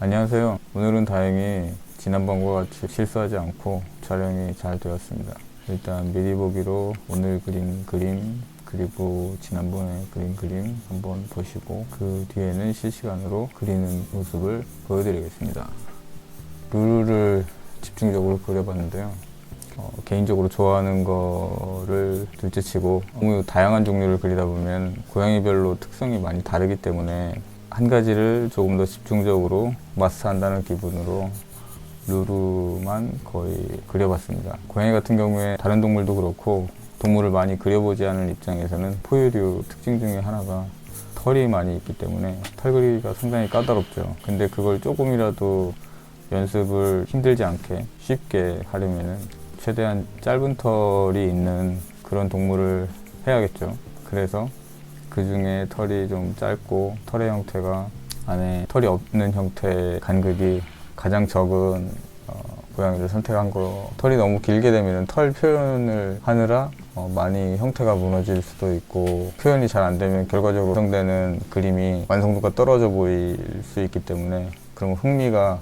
안녕하세요. 오늘은 다행히 지난번과 같이 실수하지 않고 촬영이 잘 되었습니다. 일단 미리 보기로 오늘 그린 그림 그리고 지난번에 그린 그림 한번 보시고 그 뒤에는 실시간으로 그리는 모습을 보여드리겠습니다. 루루를 집중적으로 그려봤는데요. 개인적으로 좋아하는 거를 둘째치고 너무 다양한 종류를 그리다 보면 고양이별로 특성이 많이 다르기 때문에 한 가지를 조금 더 집중적으로 마스터한다는 기분으로 루루만 거의 그려봤습니다. 고양이 같은 경우에 다른 동물도 그렇고 동물을 많이 그려보지 않은 입장에서는 포유류 특징 중에 하나가 털이 많이 있기 때문에 털 그리기가 상당히 까다롭죠. 근데 그걸 조금이라도 연습을 힘들지 않게 쉽게 하려면은 최대한 짧은 털이 있는 그런 동물을 해야겠죠. 그래서 그 중에 털이 좀 짧고 털의 형태가 안에 털이 없는 형태의 간극이 가장 적은 고양이를 선택한 거. 털이 너무 길게 되면 털 표현을 하느라 많이 형태가 무너질 수도 있고 표현이 잘 안 되면 결과적으로 완성되는 그림이 완성도가 떨어져 보일 수 있기 때문에 그러면 흥미가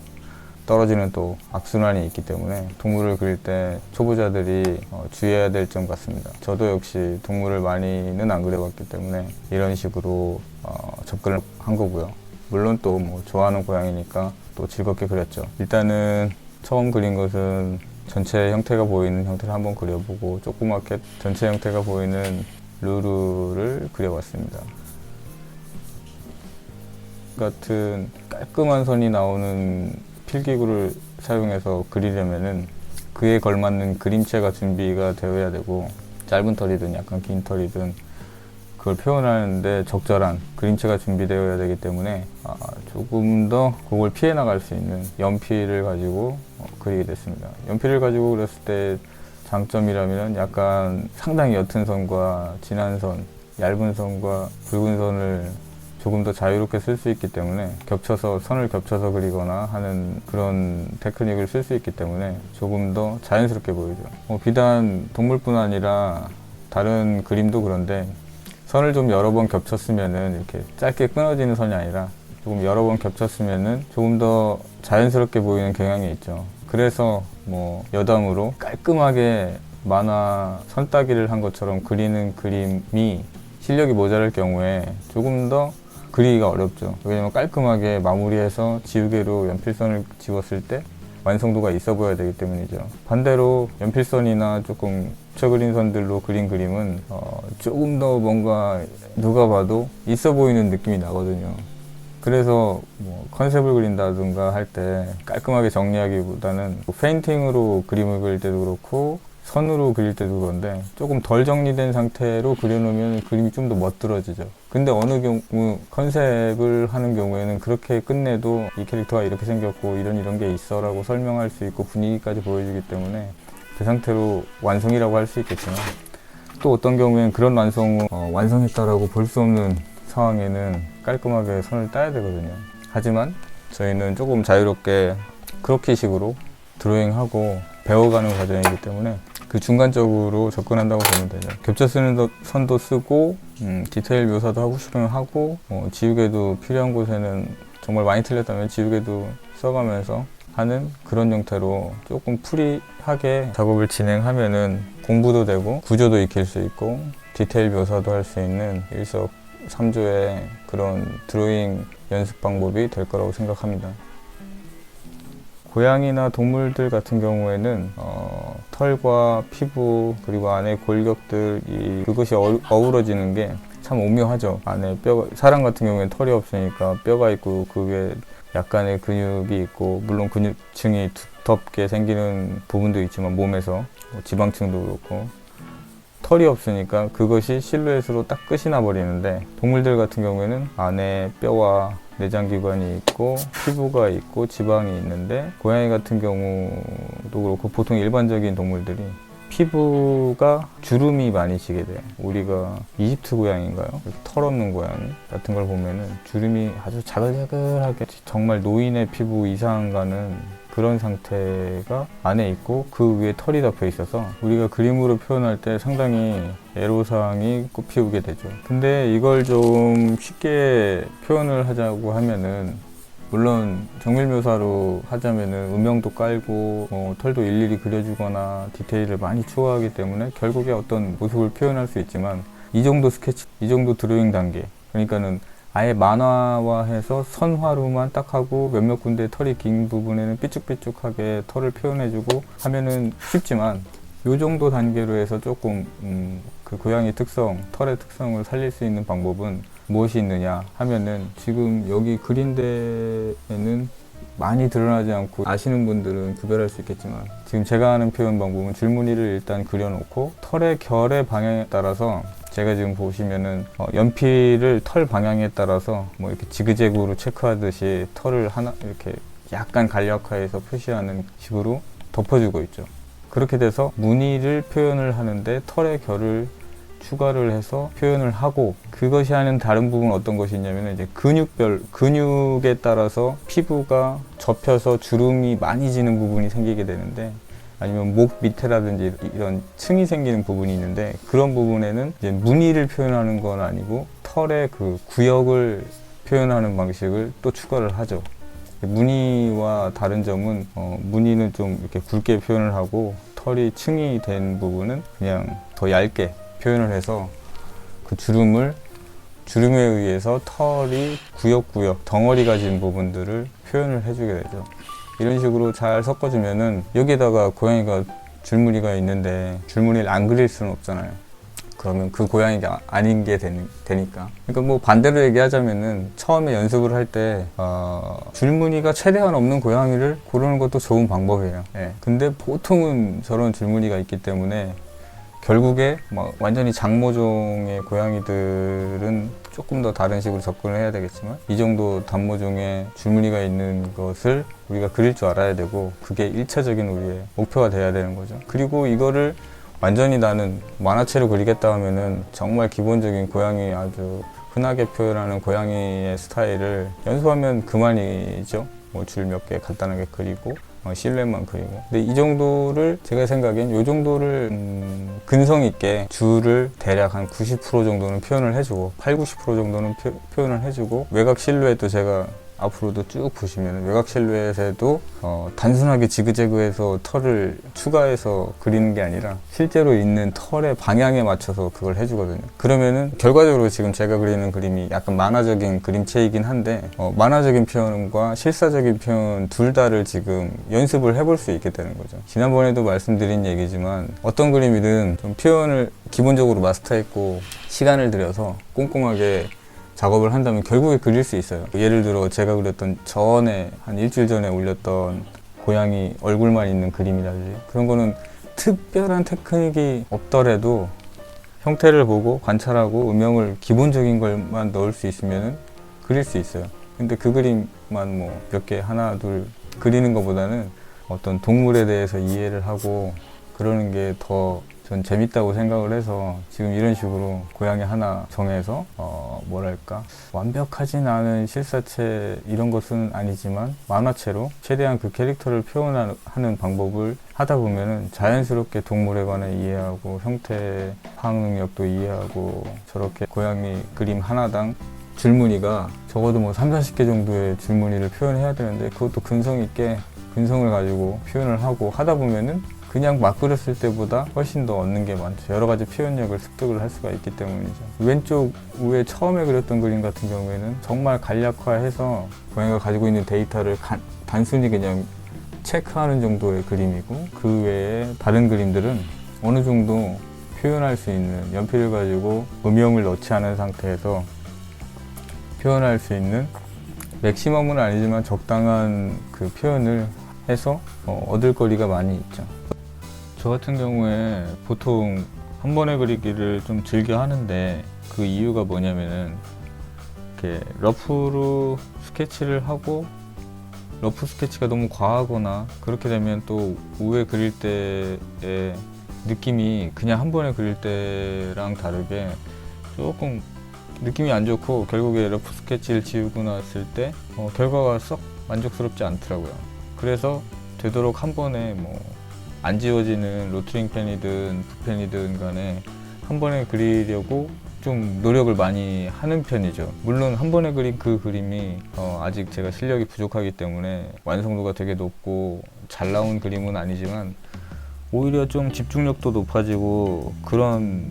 떨어지는 또 악순환이 있기 때문에 동물을 그릴 때 초보자들이 주의해야 될 점 같습니다. 저도 역시 동물을 많이는 안 그려봤기 때문에 이런 식으로 접근을 한 거고요. 물론 또 뭐 좋아하는 고양이니까 또 즐겁게 그렸죠. 일단은 처음 그린 것은 전체 형태가 보이는 형태를 한번 그려보고 조그맣게 전체 형태가 보이는 루루를 그려봤습니다. 같은 깔끔한 선이 나오는 필기구를 사용해서 그리려면은 그에 걸맞는 그림체가 준비가 되어야 되고 짧은 털이든 약간 긴 털이든 그걸 표현하는데 적절한 그림체가 준비되어야 되기 때문에 조금 더 그걸 피해 나갈 수 있는 연필을 가지고 그리게 됐습니다. 연필을 가지고 그렸을 때 장점이라면 약간 상당히 옅은 선과 진한 선, 얇은 선과 굵은 선을 조금 더 자유롭게 쓸 수 있기 때문에 선을 겹쳐서 그리거나 하는 그런 테크닉을 쓸 수 있기 때문에 조금 더 자연스럽게 보이죠. 비단 동물뿐 아니라 다른 그림도 그런데 선을 좀 여러 번 겹쳤으면은 이렇게 짧게 끊어지는 선이 아니라 조금 여러 번 겹쳤으면은 조금 더 자연스럽게 보이는 경향이 있죠. 그래서 뭐 여담으로 깔끔하게 만화 선따기를 한 것처럼 그리는 그림이 실력이 모자랄 경우에 조금 더 그리기가 어렵죠. 왜냐면 깔끔하게 마무리해서 지우개로 연필선을 지웠을 때 완성도가 있어 보여야 되기 때문이죠. 반대로 연필선이나 조금 겹쳐 그린 선들로 그린 그림은 조금 더 뭔가 누가 봐도 있어 보이는 느낌이 나거든요. 그래서 뭐 컨셉을 그린다든가 할 때 깔끔하게 정리하기보다는 페인팅으로 그림을 그릴 때도 그렇고 선으로 그릴 때도 그런데 조금 덜 정리된 상태로 그려놓으면 그림이 좀 더 멋들어지죠. 근데 어느 경우 컨셉을 하는 경우에는 그렇게 끝내도 이 캐릭터가 이렇게 생겼고 이런 게 있어 라고 설명할 수 있고 분위기까지 보여주기 때문에 그 상태로 완성이라고 할 수 있겠지만 또 어떤 경우에는 그런 완성했다라고 볼 수 없는 상황에는 깔끔하게 선을 따야 되거든요. 하지만 저희는 조금 자유롭게 크로키식으로 드로잉하고 배워가는 과정이기 때문에 그 중간적으로 접근한다고 보면 되죠. 겹쳐 쓰는 선도 쓰고 디테일 묘사도 하고 싶으면 하고 지우개도 필요한 곳에는 정말 많이 틀렸다면 지우개도 써가면서 하는 그런 형태로 조금 프리하게 작업을 진행하면은 공부도 되고 구조도 익힐 수 있고 디테일 묘사도 할 수 있는 일석삼조의 그런 드로잉 연습 방법이 될 거라고 생각합니다. 고양이나 동물들 같은 경우에는 털과 피부 그리고 안에 골격들 그것이 어우러지는 게 참 오묘하죠. 안에 사람 같은 경우에는 털이 없으니까 뼈가 있고 그게 약간의 근육이 있고 물론 근육층이 두텁게 생기는 부분도 있지만 몸에서 지방층도 그렇고 털이 없으니까 그것이 실루엣으로 딱 끝이 나버리는데 동물들 같은 경우에는 안에 뼈와 내장기관이 있고 피부가 있고 지방이 있는데 고양이 같은 경우도 그렇고 보통 일반적인 동물들이 피부가 주름이 많이 지게 돼요. 우리가 이집트 고양이인가요? 털 없는 고양이 같은 걸 보면은 주름이 아주 자글자글하게 정말 노인의 피부 이상 가는 그런 상태가 안에 있고 그 위에 털이 덮여 있어서 우리가 그림으로 표현할 때 상당히 애로사항이 꽃피우게 되죠. 근데 이걸 좀 쉽게 표현을 하자고 하면은 물론 정밀 묘사로 하자면은 음영도 깔고 털도 일일이 그려주거나 디테일을 많이 추가하기 때문에 결국에 어떤 모습을 표현할 수 있지만 이 정도 스케치, 이 정도 드로잉 단계, 그러니까는 아예 만화화해서 선화로만 딱 하고 몇몇 군데 털이 긴 부분에는 삐쭉삐쭉하게 털을 표현해주고 하면은 쉽지만 요 정도 단계로 해서 조금 그 고양이 특성, 털의 특성을 살릴 수 있는 방법은 무엇이 있느냐 하면은 지금 여기 그린 데에는 많이 드러나지 않고 아시는 분들은 구별할 수 있겠지만 지금 제가 하는 표현 방법은 줄무늬를 일단 그려놓고 털의 결의 방향에 따라서 제가 지금 보시면은 연필을 털 방향에 따라서 뭐 이렇게 지그재그로 체크하듯이 털을 하나 이렇게 약간 간략화해서 표시하는 식으로 덮어주고 있죠. 그렇게 돼서 무늬를 표현을 하는데 털의 결을 추가를 해서 표현을 하고, 그것이 하는 다른 부분은 어떤 것이 있냐면 이제 근육에 따라서 피부가 접혀서 주름이 많이 지는 부분이 생기게 되는데, 아니면 목 밑에라든지 이런 층이 생기는 부분이 있는데, 그런 부분에는 이제 무늬를 표현하는 건 아니고 털의 그 구역을 표현하는 방식을 또 추가를 하죠. 무늬와 다른 점은 무늬는 좀 이렇게 굵게 표현을 하고 털이 층이 된 부분은 그냥 더 얇게 표현을 해서 그 주름에 의해서 털이 구역구역 덩어리가 진 부분들을 표현을 해주게 되죠. 이런 식으로 잘 섞어주면은 여기에다가 고양이가 줄무늬가 있는데 줄무늬를 안 그릴 수는 없잖아요. 그러면 그 고양이가 아닌 게 되니까. 그러니까 뭐 반대로 얘기하자면은 처음에 연습을 할 때 줄무늬가 최대한 없는 고양이를 고르는 것도 좋은 방법이에요. 예. 근데 보통은 저런 줄무늬가 있기 때문에 결국에 뭐 완전히 장모종의 고양이들은 조금 더 다른 식으로 접근을 해야 되겠지만, 이 정도 단모종의 줄무늬가 있는 것을 우리가 그릴 줄 알아야 되고, 그게 1차적인 우리의 목표가 돼야 되는 거죠. 그리고 이거를 완전히 나는 만화체로 그리겠다 하면은 정말 기본적인 고양이, 아주 흔하게 표현하는 고양이의 스타일을 연습하면 그만이죠. 뭐 줄 몇 개 간단하게 그리고 실루엣만 그리고. 근데 이 정도를 제가 생각엔 이 정도를 근성 있게 줄을 대략 한 90% 정도는 표현을 해주고 80, 90% 정도는 표현을 해주고, 외곽 실루엣도 제가 앞으로도 쭉 보시면 외곽 실루엣에도 단순하게 지그재그해서 털을 추가해서 그리는 게 아니라 실제로 있는 털의 방향에 맞춰서 그걸 해주거든요. 그러면은 결과적으로 지금 제가 그리는 그림이 약간 만화적인 그림체이긴 한데 만화적인 표현과 실사적인 표현 둘 다를 지금 연습을 해볼 수 있게 되는 거죠. 지난번에도 말씀드린 얘기지만 어떤 그림이든 좀 표현을 기본적으로 마스터했고 시간을 들여서 꼼꼼하게 작업을 한다면 결국에 그릴 수 있어요. 예를 들어 제가 그렸던 전에 한 일주일 전에 올렸던 고양이 얼굴만 있는 그림이라든지, 그런 거는 특별한 테크닉이 없더라도 형태를 보고 관찰하고 음영을 기본적인 걸만 넣을 수 있으면 그릴 수 있어요. 근데 그 그림만 뭐 몇 개 하나 둘 그리는 것보다는 어떤 동물에 대해서 이해를 하고 그러는 게 더 전 재밌다고 생각을 해서 지금 이런 식으로 고양이 하나 정해서 뭐랄까 완벽하진 않은 실사체 이런 것은 아니지만 만화체로 최대한 그 캐릭터를 표현하는 방법을 하다 보면은 자연스럽게 동물에 관해 이해하고 형태 파악 능력도 이해하고, 저렇게 고양이 그림 하나당 줄무늬가 적어도 뭐 30-40개 정도의 줄무늬를 표현해야 되는데 그것도 근성 있게 근성을 가지고 표현을 하고 하다 보면은 그냥 막 그렸을 때보다 훨씬 더 얻는 게 많죠. 여러 가지 표현력을 습득을 할 수가 있기 때문이죠. 왼쪽 위에 처음에 그렸던 그림 같은 경우에는 정말 간략화해서 고양이가 가지고 있는 데이터를 단순히 그냥 체크하는 정도의 그림이고, 그 외에 다른 그림들은 어느 정도 표현할 수 있는, 연필을 가지고 음영을 넣지 않은 상태에서 표현할 수 있는, 맥시멈은 아니지만 적당한 그 표현을 해서 얻을 거리가 많이 있죠. 저 같은 경우에 보통 한 번에 그리기를 좀 즐겨 하는데, 그 이유가 뭐냐면은 이렇게 러프로 스케치를 하고 러프 스케치가 너무 과하거나 그렇게 되면 또 우에 그릴 때의 느낌이 그냥 한 번에 그릴 때랑 다르게 조금 느낌이 안 좋고, 결국에 러프 스케치를 지우고 났을 때 결과가 썩 만족스럽지 않더라고요. 그래서 되도록 한 번에 뭐 안 지워지는 로트링 펜이든 붓펜이든 간에 한 번에 그리려고 좀 노력을 많이 하는 편이죠. 물론 한 번에 그린 그 그림이 아직 제가 실력이 부족하기 때문에 완성도가 되게 높고 잘 나온 그림은 아니지만 오히려 좀 집중력도 높아지고 그런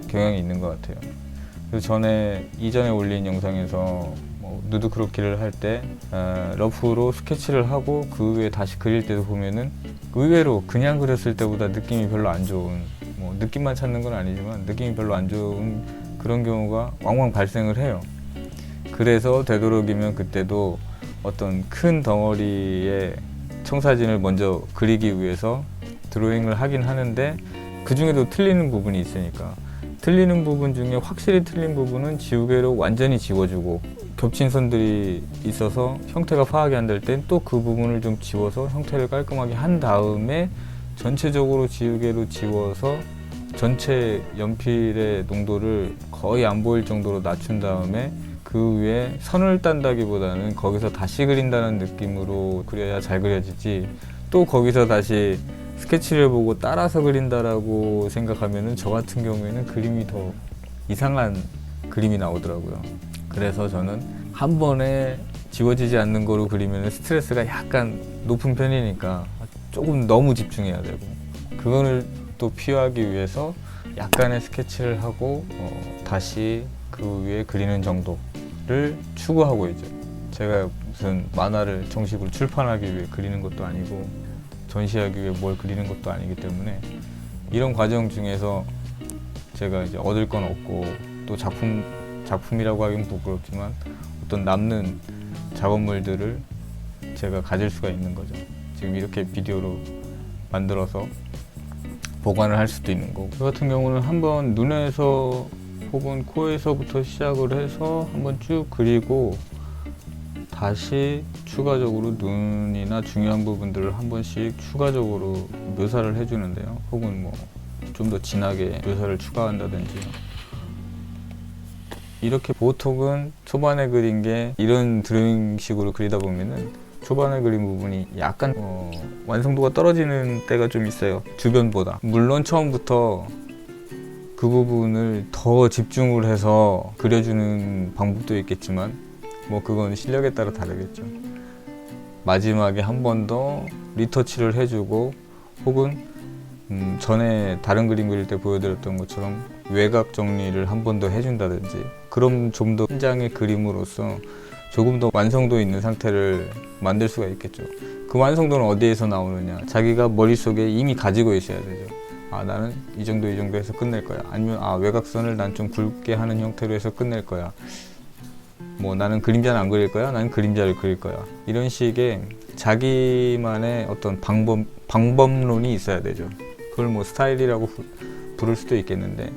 경향이 있는 것 같아요. 그래서 이전에 올린 영상에서 누드 크로키를 할 때 러프로 스케치를 하고 그 위에 다시 그릴 때도 보면은 의외로 그냥 그렸을 때보다 느낌이 별로 안 좋은, 느낌만 찾는 건 아니지만 느낌이 별로 안 좋은 그런 경우가 왕왕 발생을 해요. 그래서 되도록이면 그때도 어떤 큰 덩어리의 청사진을 먼저 그리기 위해서 드로잉을 하긴 하는데 그 중에도 틀리는 부분이 있으니까 틀리는 부분 중에 확실히 틀린 부분은 지우개로 완전히 지워주고 겹친 선들이 있어서 형태가 파악이 안 될 땐 또 그 부분을 좀 지워서 형태를 깔끔하게 한 다음에 전체적으로 지우개로 지워서 전체 연필의 농도를 거의 안 보일 정도로 낮춘 다음에 그 위에 선을 딴다기보다는 거기서 다시 그린다는 느낌으로 그려야 잘 그려지지, 또 거기서 다시 스케치를 보고 따라서 그린다라고 생각하면은 저 같은 경우에는 그림이 더 이상한 그림이 나오더라고요. 그래서 저는 한 번에 지워지지 않는 거로 그리면 스트레스가 약간 높은 편이니까 조금 너무 집중해야 되고, 그거를 또 피하기 위해서 약간의 스케치를 하고 다시 그 위에 그리는 정도를 추구하고 있죠. 제가 무슨 만화를 정식으로 출판하기 위해 그리는 것도 아니고 전시하기 위해 뭘 그리는 것도 아니기 때문에 이런 과정 중에서 제가 이제 얻을 건 없고 또 작품이라고 하긴 부끄럽지만 어떤 남는 작업물들을 제가 가질 수가 있는 거죠. 지금 이렇게 비디오로 만들어서 보관을 할 수도 있는 거고, 저 같은 경우는 한번 눈에서 혹은 코에서부터 시작을 해서 한번 쭉 그리고 다시 추가적으로 눈이나 중요한 부분들을 한 번씩 추가적으로 묘사를 해주는데요. 혹은 좀 더 진하게 묘사를 추가한다든지, 이렇게 보통은 초반에 그린 게 이런 드로잉식으로 그리다 보면은 초반에 그린 부분이 약간 완성도가 떨어지는 때가 좀 있어요, 주변보다. 물론 처음부터 그 부분을 더 집중을 해서 그려주는 방법도 있겠지만 그건 실력에 따라 다르겠죠. 마지막에 한 번 더 리터치를 해주고, 혹은 전에 다른 그림 그릴 때 보여드렸던 것처럼 외곽 정리를 한 번 더 해준다든지, 그럼 좀 더 한 장의 그림으로서 조금 더 완성도 있는 상태를 만들 수가 있겠죠. 그 완성도는 어디에서 나오느냐, 자기가 머릿속에 이미 가지고 있어야 되죠. 나는 이 정도 해서 끝낼 거야. 아니면 외곽선을 난 좀 굵게 하는 형태로 해서 끝낼 거야. 나는 그림자는 안 그릴 거야. 나는 그림자를 그릴 거야. 이런 식의 자기만의 어떤 방법론이 있어야 되죠. 그걸 스타일이라고 부를 수도 있겠는데,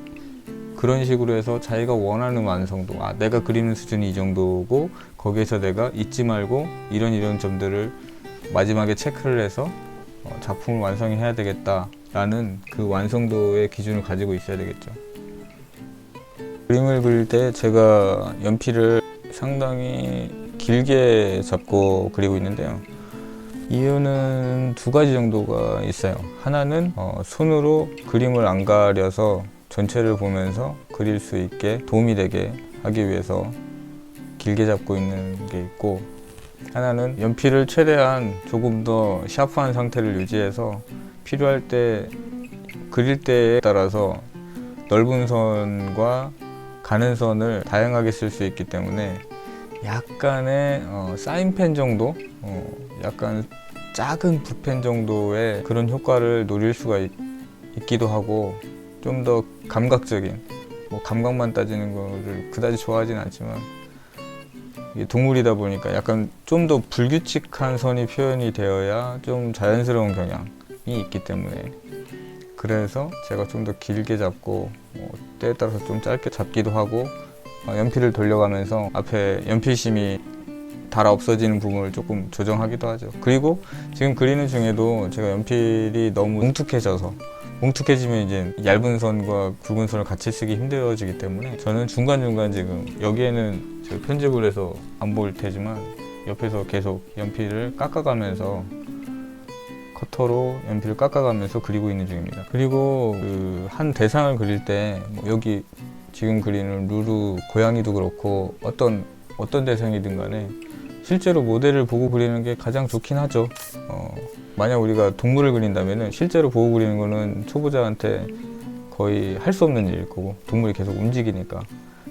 그런 식으로 해서 자기가 원하는 완성도, 내가 그리는 수준이 이 정도고 거기에서 내가 잊지 말고 이런 점들을 마지막에 체크를 해서 작품을 완성해야 되겠다라는 그 완성도의 기준을 가지고 있어야 되겠죠. 그림을 그릴 때 제가 연필을 상당히 길게 잡고 그리고 있는데요. 이유는 두 가지 정도가 있어요. 하나는 손으로 그림을 안 가려서 전체를 보면서 그릴 수 있게 도움이 되게 하기 위해서 길게 잡고 있는 게 있고, 하나는 연필을 최대한 조금 더 샤프한 상태를 유지해서 필요할 때 그릴 때에 따라서 넓은 선과 가는 선을 다양하게 쓸 수 있기 때문에 약간의 사인펜 정도, 약간 작은 붓펜 정도의 그런 효과를 노릴 수가 있기도 하고, 좀 더 감각적인, 감각만 따지는 거를 그다지 좋아하진 않지만 이게 동물이다 보니까 약간 좀 더 불규칙한 선이 표현이 되어야 좀 자연스러운 경향이 있기 때문에, 그래서 제가 좀 더 길게 잡고 때에 따라서 좀 짧게 잡기도 하고, 연필을 돌려가면서 앞에 연필심이 닳아 없어지는 부분을 조금 조정하기도 하죠. 그리고 지금 그리는 중에도 제가 연필이 너무 뭉툭해지면 이제 얇은 선과 굵은 선을 같이 쓰기 힘들어지기 때문에 저는 중간중간 지금 여기에는 제가 편집을 해서 안 보일 테지만 옆에서 계속 연필을 깎아가면서 커터로 연필을 깎아가면서 그리고 있는 중입니다. 그리고 한 대상을 그릴 때 여기 지금 그리는 루루 고양이도 그렇고 어떤 대상이든 간에 실제로 모델을 보고 그리는 게 가장 좋긴 하죠. 만약 우리가 동물을 그린다면은 실제로 보고 그리는 거는 초보자한테 거의 할 수 없는 일일 거고, 동물이 계속 움직이니까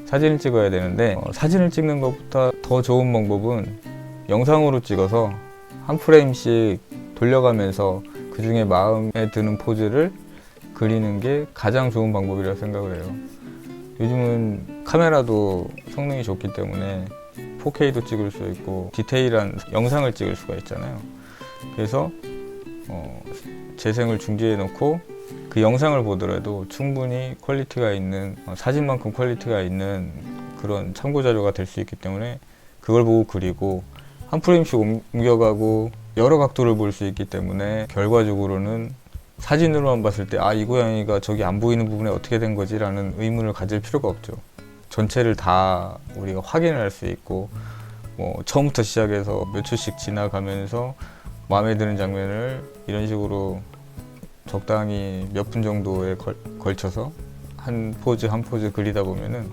사진을 찍어야 되는데, 사진을 찍는 것보다 더 좋은 방법은 영상으로 찍어서 한 프레임씩 돌려가면서 그 중에 마음에 드는 포즈를 그리는 게 가장 좋은 방법이라고 생각을 해요. 요즘은 카메라도 성능이 좋기 때문에 4K도 찍을 수 있고 디테일한 영상을 찍을 수가 있잖아요. 그래서 재생을 중지해 놓고 그 영상을 보더라도 충분히 퀄리티가 있는, 사진만큼 퀄리티가 있는 그런 참고 자료가 될 수 있기 때문에 그걸 보고 그리고 한 프레임씩 옮겨가고 여러 각도를 볼 수 있기 때문에 결과적으로는 사진으로만 봤을 때 이 고양이가 저기 안 보이는 부분에 어떻게 된 거지? 라는 의문을 가질 필요가 없죠. 전체를 다 우리가 확인을 할 수 있고, 처음부터 시작해서 몇 초씩 지나가면서 마음에 드는 장면을 이런 식으로 적당히 몇 분 정도에 걸쳐서 한 포즈 한 포즈 그리다 보면은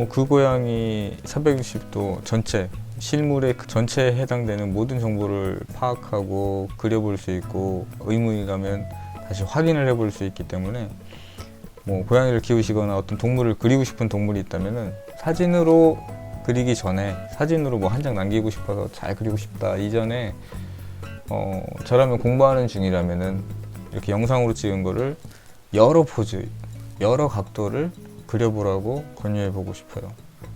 그 고양이 360도 전체 실물의 그 전체에 해당되는 모든 정보를 파악하고 그려볼 수 있고, 의문이 가면 다시 확인을 해볼 수 있기 때문에 고양이를 키우시거나 어떤 동물을 그리고 싶은 동물이 있다면은 사진으로 그리기 전에, 사진으로 한 장 남기고 싶어서 잘 그리고 싶다 이전에 저라면 공부하는 중이라면은 이렇게 영상으로 찍은 거를 여러 포즈, 여러 각도를 그려보라고 권유해보고 싶어요.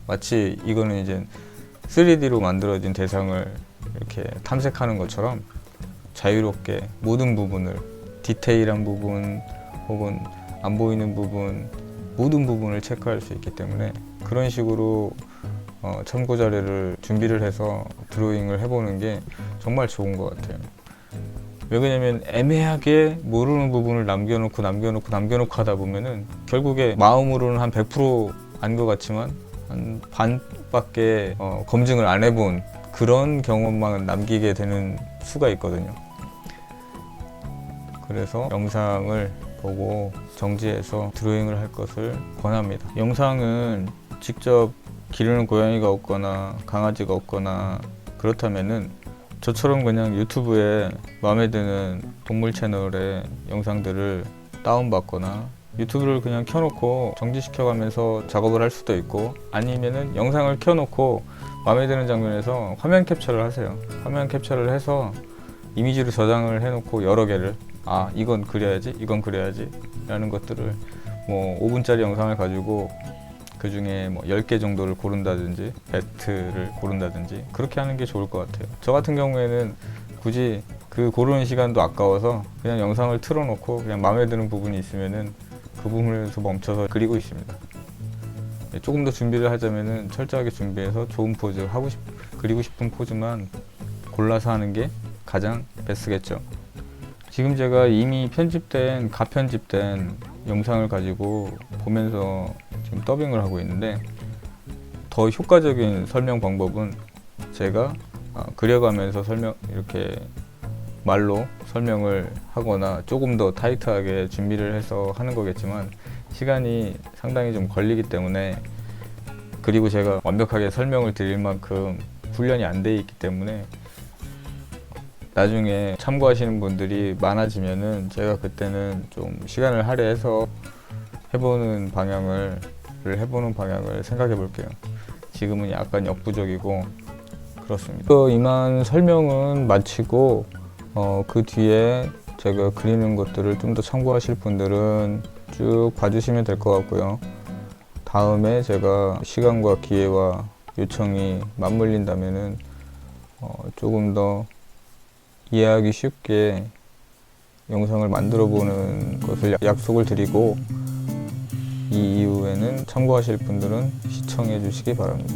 마치 이거는 이제 3D로 만들어진 대상을 이렇게 탐색하는 것처럼 자유롭게 모든 부분을, 디테일한 부분 혹은 안 보이는 부분, 모든 부분을 체크할 수 있기 때문에 그런 식으로 참고 자료를 준비를 해서 드로잉을 해보는 게 정말 좋은 것 같아요. 왜 그러냐면 애매하게 모르는 부분을 남겨놓고 하다 보면은 결국에 마음으로는 한 100% 안 것 같지만 한 반밖에 검증을 안 해본 그런 경험만 남기게 되는 수가 있거든요. 그래서 영상을 보고 정지해서 드로잉을 할 것을 권합니다. 영상은 직접 기르는 고양이가 없거나 강아지가 없거나 그렇다면은 저처럼 그냥 유튜브에 마음에 드는 동물 채널의 영상들을 다운받거나 유튜브를 그냥 켜놓고 정지시켜가면서 작업을 할 수도 있고, 아니면은 영상을 켜놓고 마음에 드는 장면에서 화면 캡처를 하세요. 화면 캡처를 해서 이미지로 저장을 해놓고 여러 개를 이건 그려야지, 이건 그려야지 라는 것들을 5분짜리 영상을 가지고 그 중에 10개 정도를 고른다든지 베스트를 고른다든지 그렇게 하는 게 좋을 것 같아요. 저 같은 경우에는 굳이 그 고르는 시간도 아까워서 그냥 영상을 틀어놓고 그냥 마음에 드는 부분이 있으면은 그 부분에서 멈춰서 그리고 있습니다. 조금 더 준비를 하자면은 철저하게 준비해서 좋은 포즈, 그리고 싶은 포즈만 골라서 하는 게 가장 베스트겠죠. 지금 제가 이미 가편집된 영상을 가지고 보면서 지금 더빙을 하고 있는데, 더 효과적인 설명 방법은 제가 그려가면서 이렇게 말로 설명을 하거나 조금 더 타이트하게 준비를 해서 하는 거겠지만 시간이 상당히 좀 걸리기 때문에, 그리고 제가 완벽하게 설명을 드릴 만큼 훈련이 안 돼 있기 때문에 나중에 참고하시는 분들이 많아지면은 제가 그때는 좀 시간을 할애해서 해보는 방향을 생각해 볼게요. 지금은 약간 역부족이고 그렇습니다. 이만 설명은 마치고 그 뒤에 제가 그리는 것들을 좀 더 참고하실 분들은 쭉 봐주시면 될 것 같고요. 다음에 제가 시간과 기회와 요청이 맞물린다면은 조금 더 이해하기 쉽게 영상을 만들어 보는 것을 약속을 드리고, 이 이후에는 참고하실 분들은 시청해 주시기 바랍니다.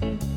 네.